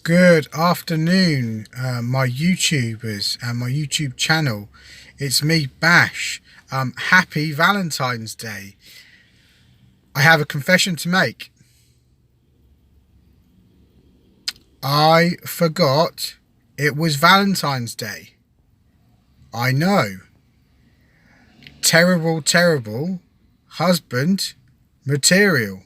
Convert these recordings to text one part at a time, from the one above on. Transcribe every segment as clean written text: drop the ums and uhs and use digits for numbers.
Good afternoon, my YouTubers and my YouTube channel. It's me, Bash. Happy Valentine's Day. I have a confession to make. I forgot it was Valentine's Day. I know. Terrible, terrible husband material.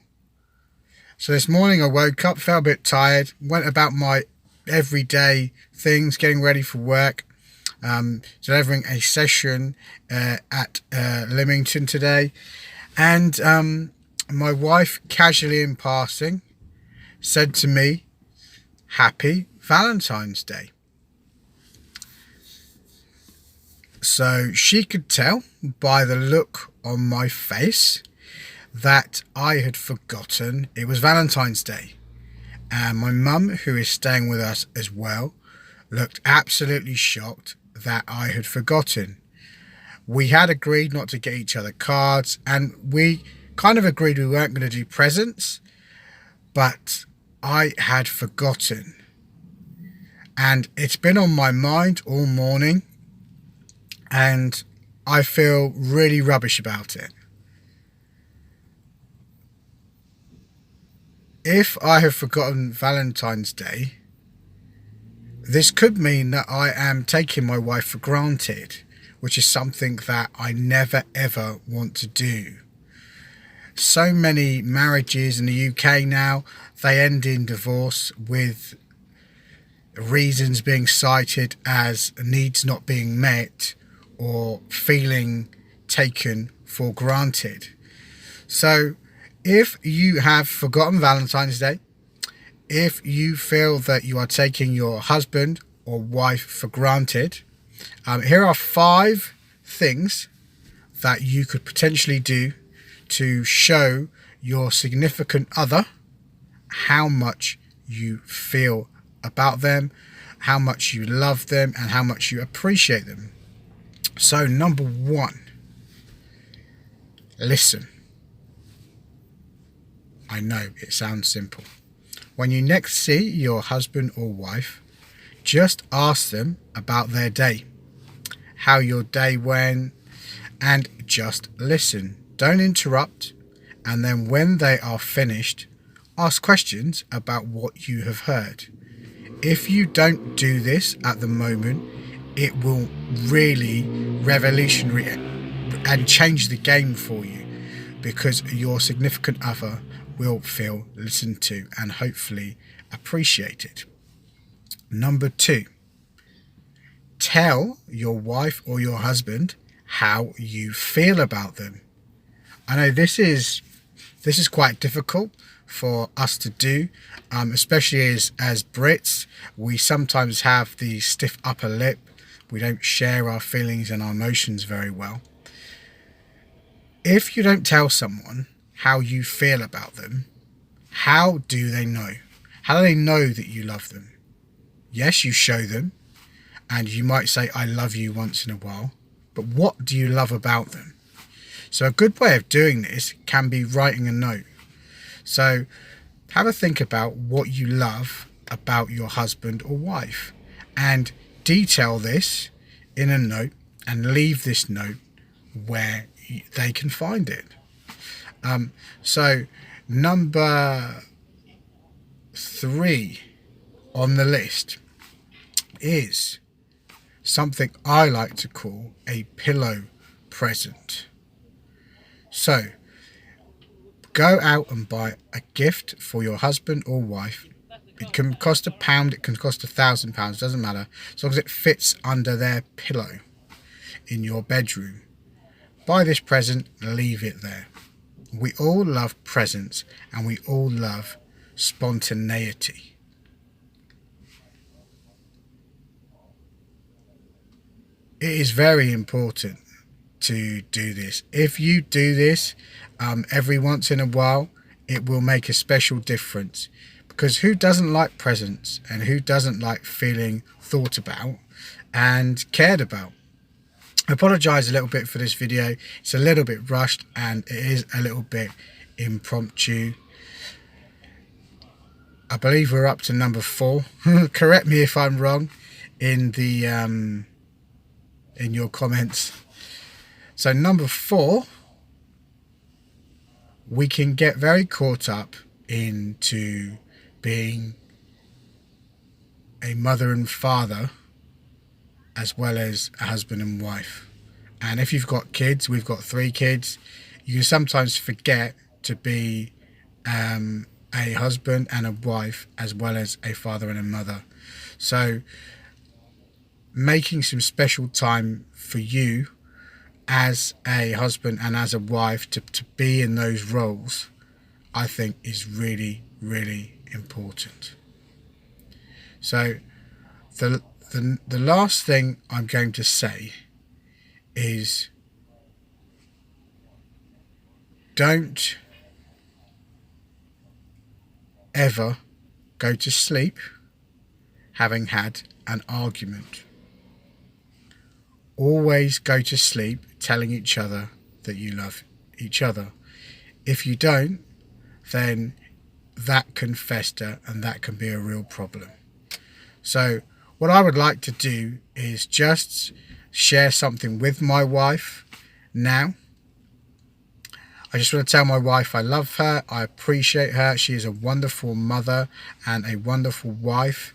So this morning I woke up, felt a bit tired, went about my everyday things, getting ready for work, delivering a session at Leamington today, and my wife, casually in passing, said to me, "Happy Valentine's Day." So she could tell by the look on my face that I had forgotten it was Valentine's Day. And my mum, who is staying with us as well, looked absolutely shocked that I had forgotten. We had agreed not to get each other cards, and we kind of agreed we weren't going to do presents, but I had forgotten. And it's been on my mind all morning, and I feel really rubbish about it. If I have forgotten Valentine's Day, this could mean that I am taking my wife for granted, which is something that I never ever want to do. So many marriages in the UK now, they end in divorce with reasons being cited as needs not being met or feeling taken for granted. So if you have forgotten Valentine's Day, if you feel that you are taking your husband or wife for granted, here are 5 things that you could potentially do to show your significant other how much you feel about them, how much you love them, and how much you appreciate them. So, number 1, listen. I know it sounds simple. When you next see your husband or wife, just ask them about their day, how your day went, and just listen. Don't interrupt. And then when they are finished, ask questions about what you have heard. If you don't do this at the moment, it will really revolutionary and change the game for you, because your significant other will feel listened to and hopefully appreciated. Number 2, tell your wife or your husband how you feel about them. I know this is quite difficult for us to do, especially as Brits. We sometimes have the stiff upper lip. We don't share our feelings and our emotions very well. If you don't tell someone how you feel about them, how do they know? How do they know that you love them? Yes, you show them, and you might say, "I love you" once in a while, but what do you love about them? So a good way of doing this can be writing a note. So have a think about what you love about your husband or wife, and detail this in a note, and leave this note where they can find it. So number 3 on the list is something I like to call a pillow present. So go out and buy a gift for your husband or wife. It can cost £1, it can cost £1,000, doesn't matter, as long as it fits under their pillow in your bedroom. Buy this present, leave it there. We all love presents, and we all love spontaneity. It is very important to do this. If you do this every once in a while, it will make a special difference, because who doesn't like presents, and who doesn't like feeling thought about and cared about? I apologise a little bit for this video. It's a little bit rushed, and it is a little bit impromptu. I believe we're up to number 4. Correct me if I'm wrong in the in your comments. So number 4, we can get very caught up into being a mother and father as well as a husband and wife. And if you've got kids, we've got 3 kids, you can sometimes forget to be a husband and a wife as well as a father and a mother. So making some special time for you as a husband and as a wife to be in those roles, I think is really, really important. So the last thing I'm going to say is, don't ever go to sleep having had an argument. Always go to sleep telling each other that you love each other. If you don't, then that can fester and that can be a real problem. So what I would like to do is just share something with my wife now. I just want to tell my wife I love her, I appreciate her. She is a wonderful mother and a wonderful wife.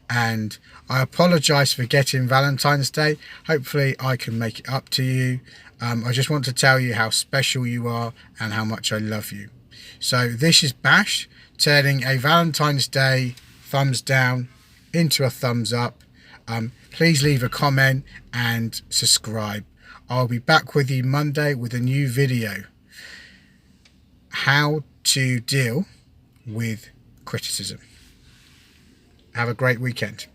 And I apologise for getting Valentine's Day. Hopefully I can make it up to you. I just want to tell you how special you are and how much I love you. So this is Bash turning a Valentine's Day thumbs down into a thumbs up. Please leave a comment and subscribe. I'll be back with you Monday with a new video. How to deal with criticism. Have a great weekend.